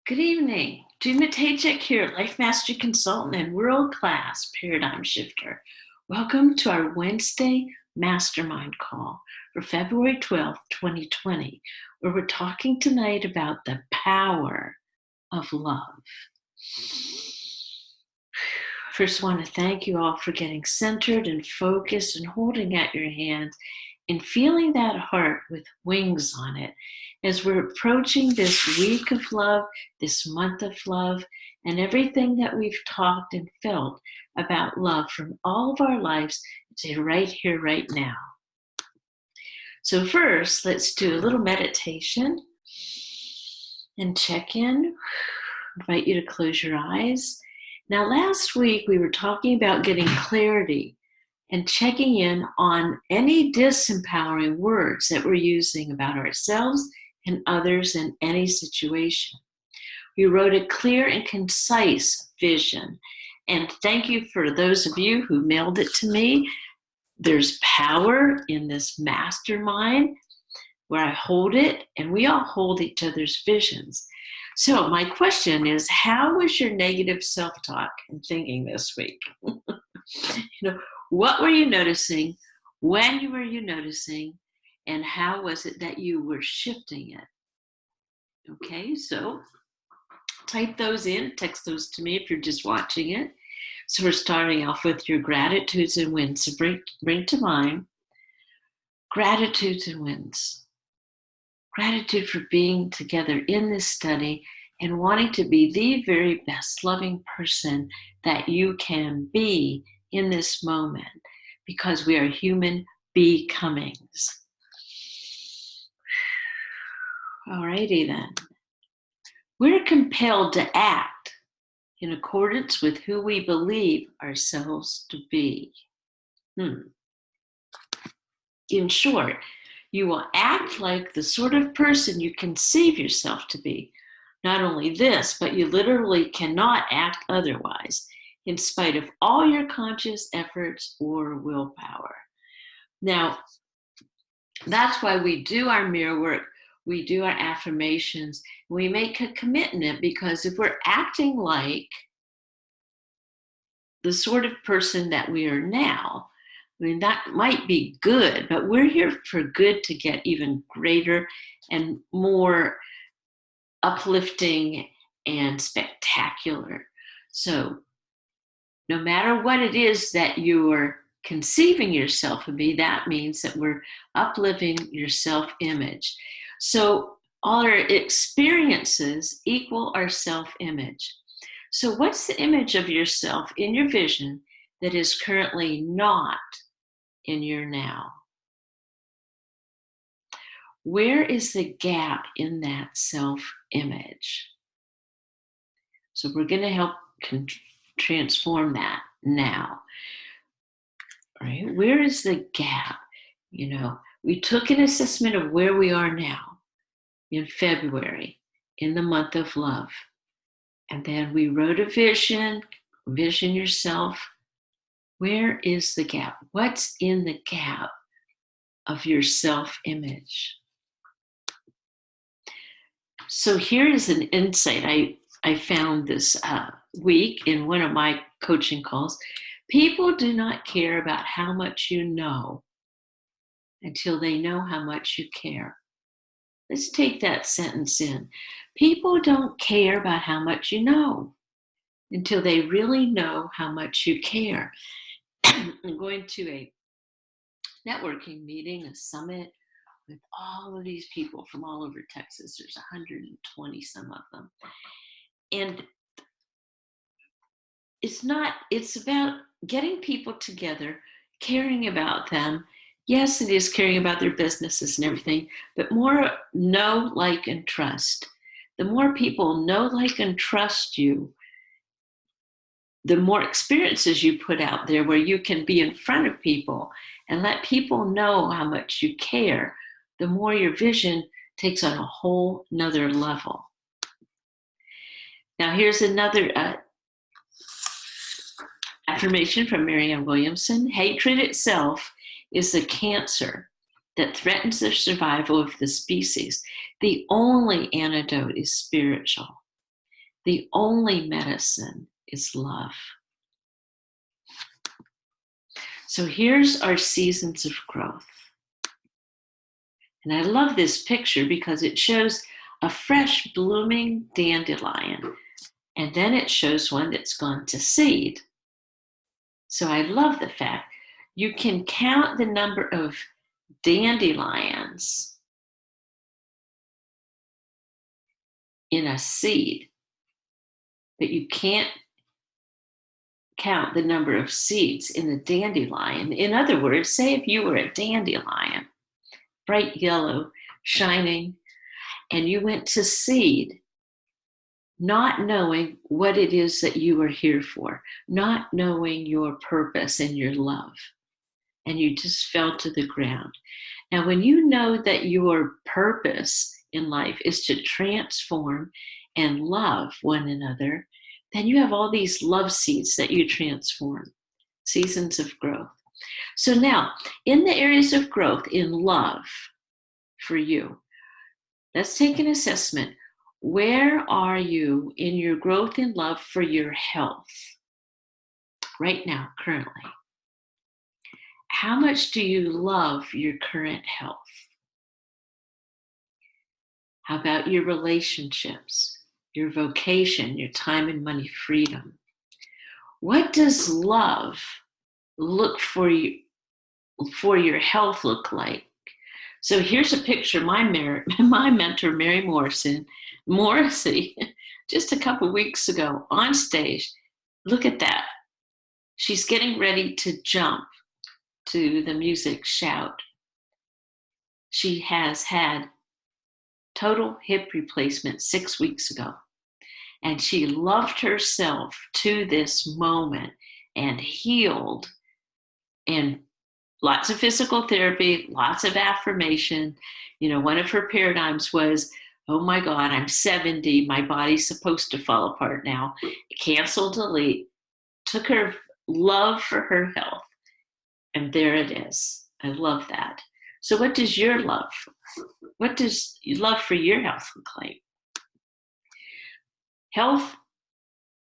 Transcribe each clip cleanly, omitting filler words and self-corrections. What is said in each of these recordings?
Good evening. Gina Tajek here, Life Mastery Consultant and world-class paradigm shifter. Welcome to our Wednesday Mastermind Call for February 12th, 2020, where we're talking tonight about the power of love. First, I want to thank you all for getting centered and focused and holding out your hand and feeling that heart with wings on it as we're approaching this week of love, this month of love, and everything that we've talked and felt about love from all of our lives, say right here, right now. So first, let's do a little meditation and check in. I invite you to close your eyes. Now, last week we were talking about getting clarity and checking in on any disempowering words that we're using about ourselves and others in any situation. We wrote a clear and concise vision. And thank you for those of you who mailed it to me. There's power in this mastermind where I hold it, and we all hold each other's visions. So my question is, how was your negative self-talk and thinking this week? What were you noticing? When were you noticing? And how was it that you were shifting it? Okay, so type those in, text those to me if you're just watching it. So we're starting off with your gratitudes and wins. So bring to mind gratitudes and wins. Gratitude for being together in this study and wanting to be the very best loving person that you can be in this moment, because we are human becomings. Alrighty then. We're compelled to act in accordance with who we believe ourselves to be. In short, you will act like the sort of person you conceive yourself to be. Not only this, but you literally cannot act otherwise, in spite of all your conscious efforts or willpower. Now, that's why we do our mirror work, we do our affirmations, we make a commitment, because if we're acting like the sort of person that we are now, I mean, that might be good, but we're here for good to get even greater and more uplifting and spectacular. So no matter what it is that you're conceiving yourself to be, that means that we're uplifting your self-image. So all our experiences equal our self-image. So what's the image of yourself in your vision that is currently not in your now? Where is the gap in that self-image? So we're going to help transform that now. All right? Where is the gap? We took an assessment of where we are now in February, in the month of love. And then we wrote a vision yourself. Where is the gap? What's in the gap of your self-image? So here is an insight I found this week in one of my coaching calls. People do not care about how much you know until they know how much you care. Let's take that sentence in. People don't care about how much you know until they really know how much you care. I'm going to a networking meeting, a summit, with all of these people from all over Texas. There's 120 some of them. And it's about getting people together, caring about them. Yes, it is caring about their businesses and everything, but more know, like, and trust. The more people know, like, and trust you, the more experiences you put out there where you can be in front of people and let people know how much you care, the more your vision takes on a whole nother level. Now, here's another affirmation from Marianne Williamson. Hatred itself is the cancer that threatens the survival of the species. The only antidote is spiritual. The only medicine is love. So here's our seasons of growth. And I love this picture because it shows a fresh blooming dandelion. And then it shows one that's gone to seed. So I love the fact you can count the number of dandelions in a seed, but you can't count the number of seeds in a dandelion. In other words, say if you were a dandelion, bright yellow, shining, and you went to seed, not knowing what it is that you are here for, not knowing your purpose and your love, and you just fell to the ground. Now, when you know that your purpose in life is to transform and love one another, then you have all these love seeds that you transform, seasons of growth. So now, in the areas of growth in love for you, let's take an assessment. Where are you in your growth in love for your health right now, currently? How much do you love your current health? How about your relationships, your vocation, your time and money freedom? What does love look for your health look like? So here's a picture. My mentor, Mary Morrissey, just a couple weeks ago on stage. Look at that. She's getting ready to jump to the music Shout. She has had total hip replacement 6 weeks ago. And she loved herself to this moment and healed, and lots of physical therapy, lots of affirmation. One of her paradigms was, oh my God, I'm 70. My body's supposed to fall apart now. Cancel, delete. Took her love for her health. And there it is. I love that. So what does your love for your health look like? Health.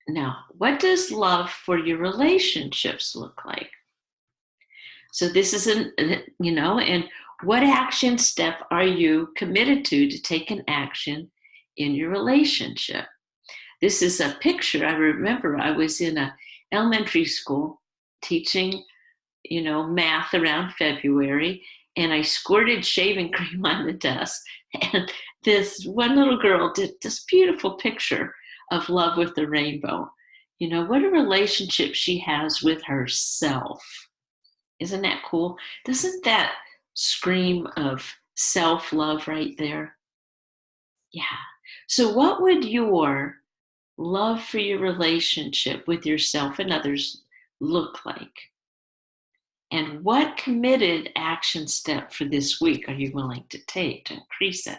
Now, what does love for your relationships look like? So this is and what action step are you committed to take an action in your relationship? This is a picture. I remember I was in a elementary school teaching, math around February, and I squirted shaving cream on the desk. And this one little girl did this beautiful picture of love with the rainbow. What a relationship she has with herself. Isn't that cool? Doesn't that scream of self-love right there? Yeah. So what would your love for your relationship with yourself and others look like? And what committed action step for this week are you willing to take to increase it?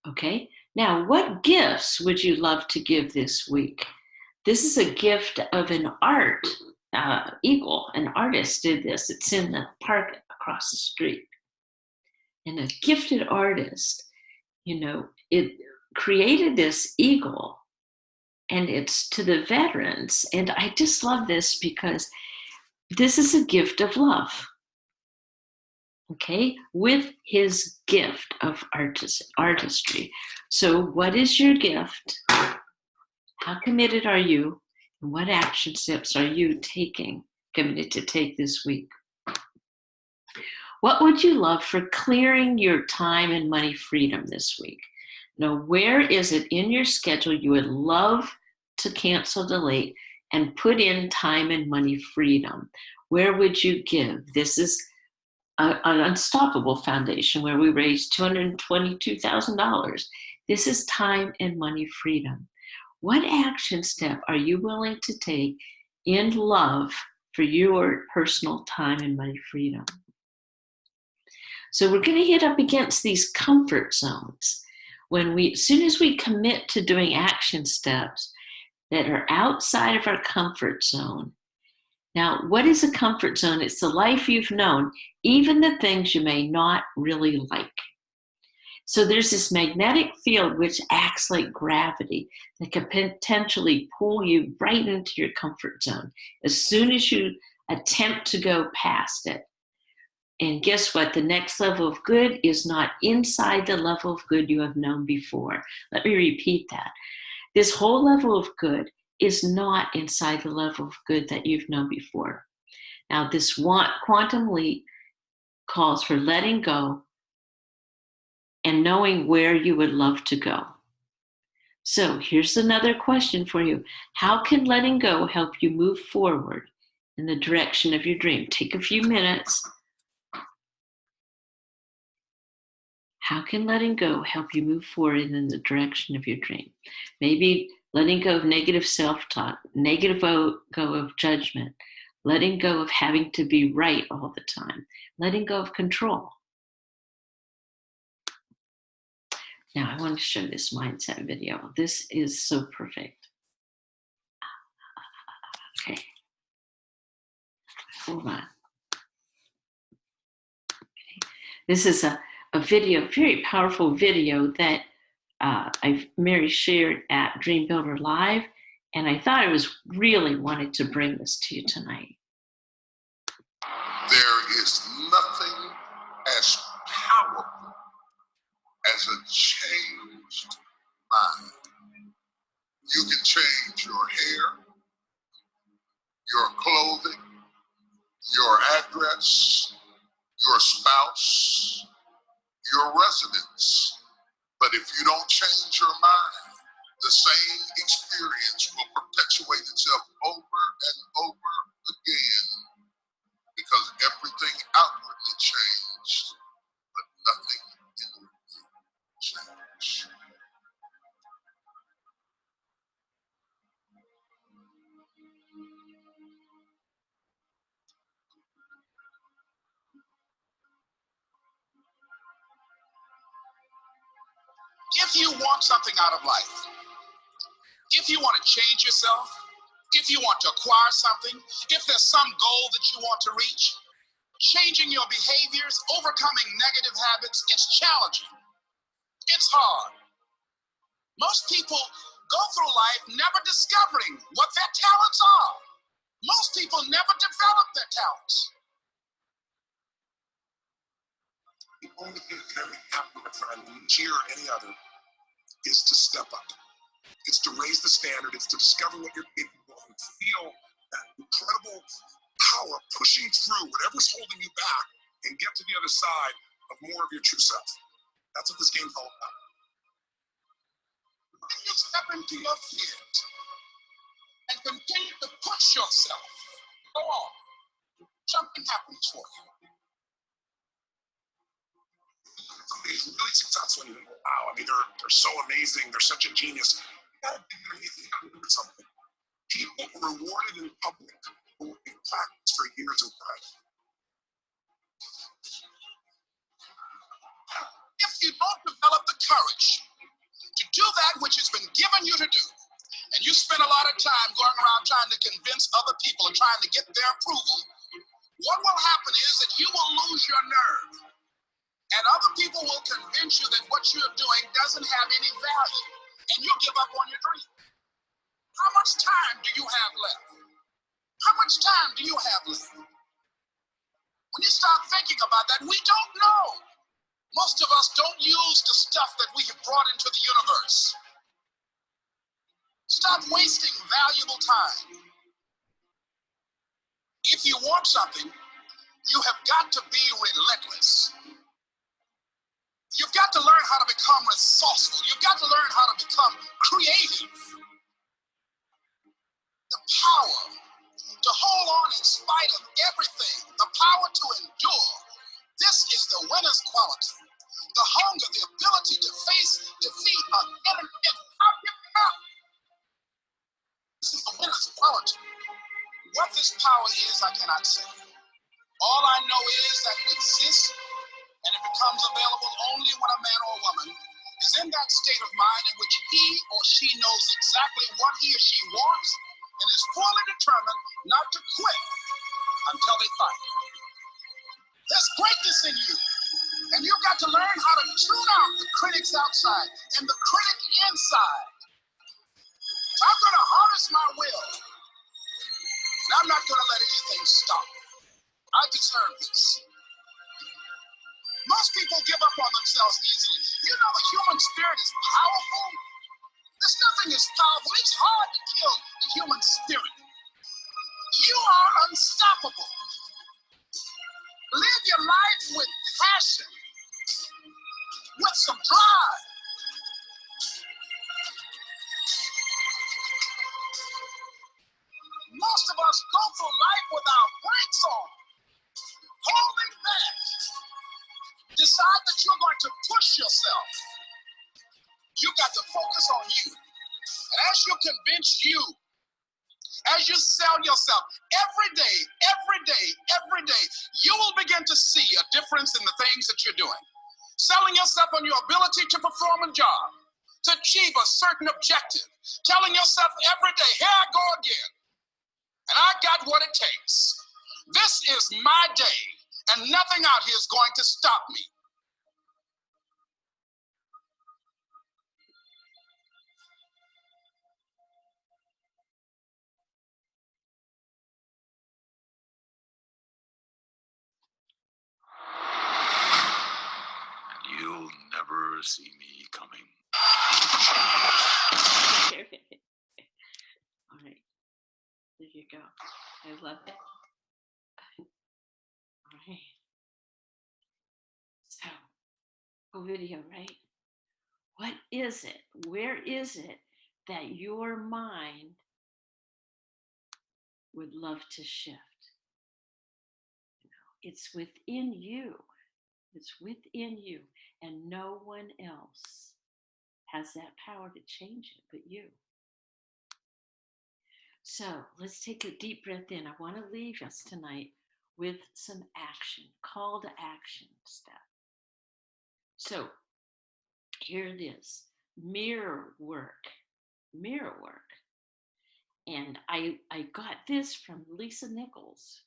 Okay. Now, what gifts would you love to give this week? This is a gift of an art eagle. An artist did this. It's in the park across the street. And a gifted artist, it created this eagle, and it's to the veterans. And I just love this because this is a gift of love. Okay, with his gift of artistry. So what is your gift? How committed are you? And what action steps are you committed to take this week? What would you love for clearing your time and money freedom this week? Now, where is it in your schedule you would love to cancel, delete, and put in time and money freedom? Where would you give? This is an Unstoppable Foundation where we raised $222,000. This is time and money freedom. What action step are you willing to take in love for your personal time and money freedom? So we're going to hit up against these comfort zones. As soon as we commit to doing action steps that are outside of our comfort zone. Now, what is a comfort zone? It's the life you've known, even the things you may not really like. So there's this magnetic field which acts like gravity that can potentially pull you right into your comfort zone as soon as you attempt to go past it. And guess what? The next level of good is not inside the level of good you have known before. Let me repeat that. This whole level of good is not inside the level of good that you've known before. Now, this quantum leap calls for letting go and knowing where you would love to go. So here's another question for you. How can letting go help you move forward in the direction of your dream? Take a few minutes. How can letting go help you move forward in the direction of your dream? Maybe letting go of negative self-talk, negative go of judgment, letting go of having to be right all the time, letting go of control. Now I want to show this mindset video. This is so perfect. Okay. Hold on. Okay. This is a video, very powerful video that Mary shared at Dream Builder Live, and I thought I was really wanted to bring this to you tonight. There is nothing as powerful as a changed mind. You can change your hair, your clothing, your address, your spouse, your residence. But if you don't change your mind, the same experience will perpetuate itself over and over again because everything outwardly changed, but nothing inwardly changed. If you want something out of life, if you want to change yourself, if you want to acquire something, if there's some goal that you want to reach, changing your behaviors, overcoming negative habits, it's challenging. It's hard. Most people go through life never discovering what their talents are. Most people never develop their talents. The only thing that can happen for a niche or any other is to step up. It's to raise the standard. It's to discover what you're capable of and feel that incredible power pushing through whatever's holding you back and get to the other side of more of your true self. That's what this game's all about. When you step into your field and continue to push yourself, go on. Something happens for you. Somebody's really successful and wow, I mean, they're so amazing. They're such a genius. You gotta think they're amazing at something. People rewarded in public for working practice for years in private. If you don't develop the courage to do that which has been given you to do, and you spend a lot of time going around trying to convince other people and trying to get their approval, what will happen is that you will lose your nerve. And other people will convince you that what you're doing doesn't have any value, and you'll give up on your dream. How much time do you have left? How much time do you have left? When you start thinking about that, we don't know. Most of us don't use the stuff that we have brought into the universe. Stop wasting valuable time. If you want something, you have got to be relentless. You've got to learn how to become resourceful. You've got to learn how to become creative. The power to hold on in spite of everything, the power to endure. This is the winner's quality. The hunger, the ability to face defeat on enemy and not giving up. This is the winner's quality. What this power is, I cannot say. All I know is that it exists, and it becomes available only when a man or a woman is in that state of mind in which he or she knows exactly what he or she wants and is fully determined not to quit until they find it. There's greatness in you, and you've got to learn how to tune out the outside and the critic inside. So I'm going to harness my will, and I'm not going to let anything stop me. I deserve this. Most people give up on themselves easily. You know the human spirit is powerful. There's nothing as powerful. It's hard to kill the human spirit. You are unstoppable. Live your life with passion, with some drive. Most of us go through life with our brakes on, holding back. Decide that you're going to push yourself. You got to focus on you. And as you convince you, as you sell yourself, every day, you will begin to see a difference in the things that you're doing. Selling yourself on your ability to perform a job, to achieve a certain objective. Telling yourself every day, here I go again. And I got what it takes. This is my day, and nothing out here is going to stop me. You'll never see me coming. All right. There you go. I love it. All right. So, a video, right? What is it? Where is it that your mind would love to shift? It's within you. It's within you. And no one else has that power to change it but you. So let's take a deep breath in. I want to leave us tonight with some action, call to action stuff. So here it is, mirror work. And I got this from Lisa Nichols,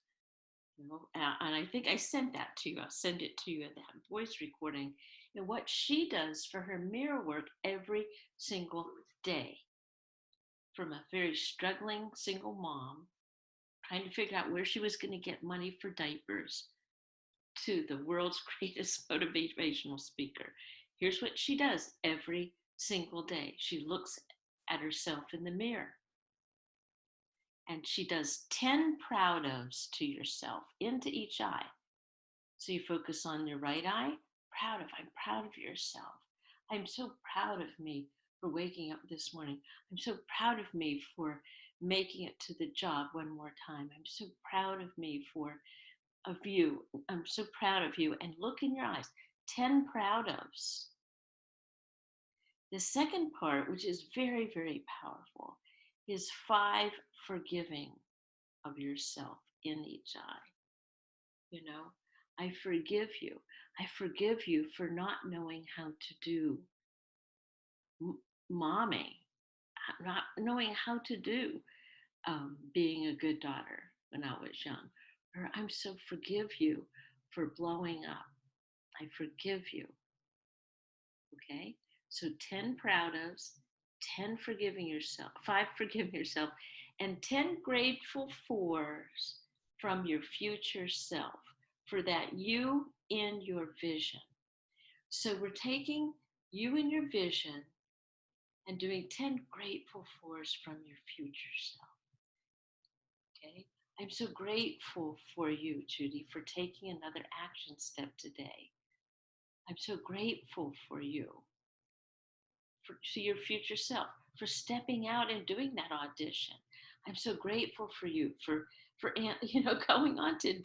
and I think I sent that to you. I'll send it to you in that voice recording. And what she does for her mirror work every single day, from a very struggling single mom, trying to figure out where she was going to get money for diapers, to the world's greatest motivational speaker. Here's what she does every single day. She looks at herself in the mirror and she does 10 proud ofs to yourself into each eye. So you focus on your right eye, I'm proud of yourself. I'm so proud of me for waking up this morning. I'm so proud of me for making it to the job one more time. I'm so proud of me of you. I'm so proud of you. And look in your eyes, 10 proud ofs. The second part, which is very, very powerful, is 5 forgiving of yourself in each eye. I forgive you. I forgive you for not knowing how to do momming, not knowing how to do being a good daughter when I was young. Or I'm so forgive you for blowing up. I forgive you. Okay? So 10 proud ofs, 10 forgiving yourself, 5 forgiving yourself, and 10 grateful fors from your future self for that you in your vision. So we're taking you in your vision and doing 10 grateful fors from your future self. Okay? I'm so grateful for you, Judy, for taking another action step today. I'm so grateful for you, to your future self, for stepping out and doing that audition. I'm so grateful for you for going on to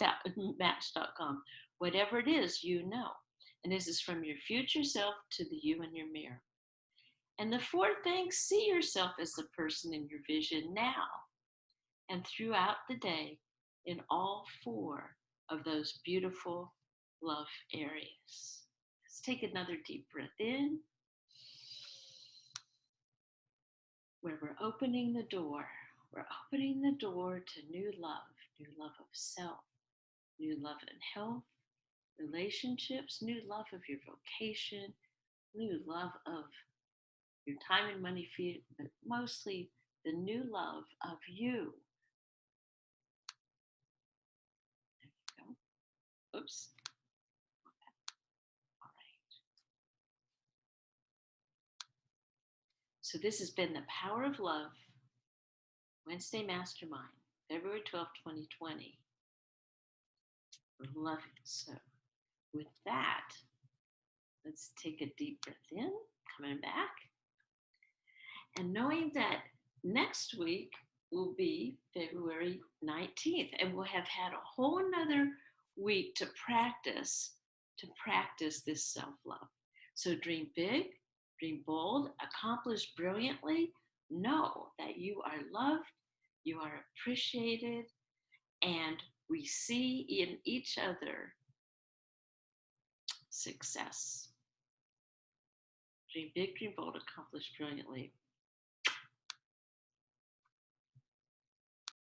Match.com, whatever it is, And this is from your future self to the you in your mirror. And the fourth thing, see yourself as the person in your vision now and throughout the day in all 4 of those beautiful love areas. Let's take another deep breath in, where we're opening the door. We're opening the door to new love of self, new love in health, relationships, new love of your vocation, new love of your time and money, but mostly the new love of you. There you go. Oops. All right. So this has been the Power of Love Wednesday Mastermind, February 12th, 2020. Love it. So with that, let's take a deep breath in, coming back, and knowing that next week will be February 19th, and we'll have had a whole nother week to practice this self-love. So dream big, dream bold, accomplish brilliantly, know that you are loved, you are appreciated, and we see in each other success. Dream big, dream bold, accomplish brilliantly.